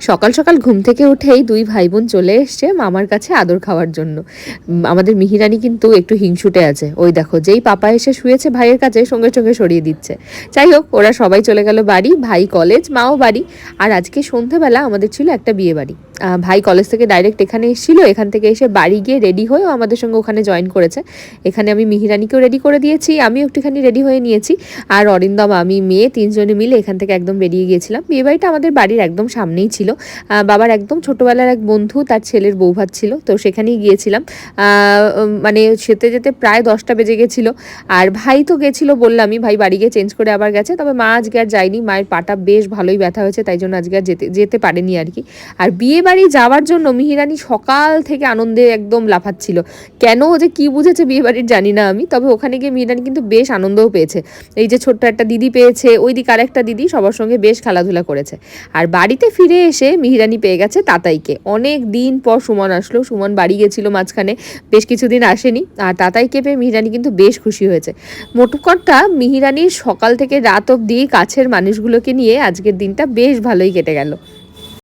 সকাল সকাল ঘুম থেকে উঠেই দুই ভাই বোন চলে এসছে মামার কাছে আদর খাওয়ার জন্য। আমাদের মিহিরানি কিন্তু একটু হিংসুটে আছে, ওই দেখো যেই পাপা এসে শুয়েছে ভাইয়ের কাছে সঙ্গে সঙ্গে সরিয়ে দিচ্ছে। যাই হোক, ওরা সবাই চলে গেল বাড়ি, ভাই কলেজ, মাও বাড়ি। আর আজকে সন্ধেবেলা আমাদের ছিল একটা বিয়ে বাড়ি। ভাই কলেজ থেকে ডাইরেক্ট এখানে এসেছিল, এখান থেকে এসে বাড়ি গিয়ে রেডি হয়েও আমাদের সঙ্গে ওখানে জয়েন করেছে। এখানে আমি মিহিরানিকেও রেডি করে দিয়েছি, আমিও একটুখানি রেডি হয়ে নিয়েছি। আর অরিন্দম, আমি, মেয়ে তিনজনে মিলে এখান থেকে একদম বেরিয়ে গিয়েছিলাম। বিয়ে বাড়িটা আমাদের বাড়ির একদম সামনেই ছিল। বাবার একদম ছোটোবেলার এক বন্ধু, তার ছেলের বৌভাত ছিল, তো সেখানেই গিয়েছিলাম। মানে যেতে যেতে প্রায় 10টা বেজে গেছিলো। আর ভাই তো গেছিলো বললামই, ভাই বাড়ি গিয়ে চেঞ্জ করে আবার গেছে। তবে মা আজকে আর যায়নি, মায়ের পাটা বেশ ভালোই ব্যথা হয়েছে, তাই জন্য আজকে আর যেতে পারেনি আর কি। আর বিয়ে বাড়ি যাওয়ার জন্য মিহিরানি সকাল থেকে আনন্দে একদম লাফাচ্ছিল। কেন যে কি বুঝেছে বিয়ে বাড়ির জানি না আমি, তবে ওখানে গিয়ে মিহিরানি কিন্তু বেশ আনন্দও পেয়েছে। এই যে ছোট্ট একটা দিদি পেয়েছে, ওই দিক আর একটা দিদি, সবার সঙ্গে বেশ খেলাধুলা করেছে। আর বাড়িতে ফিরে এসে মিহিরানি পেয়ে গেছে তাতাইকে। অনেক দিন পর সুমন আসলো, সুমন বাড়ি গেছিল মাঝখানে, বেশ কিছুদিন আসেনি। আর তাতাইকে পেয়ে মিহিরানি কিন্তু বেশ খুশি হয়েছে। মোটকথা মিহিরানির সকাল থেকে রাত অবধি কাছের মানুষগুলোকে নিয়ে আজকের দিনটা বেশ ভালোই কেটে গেল।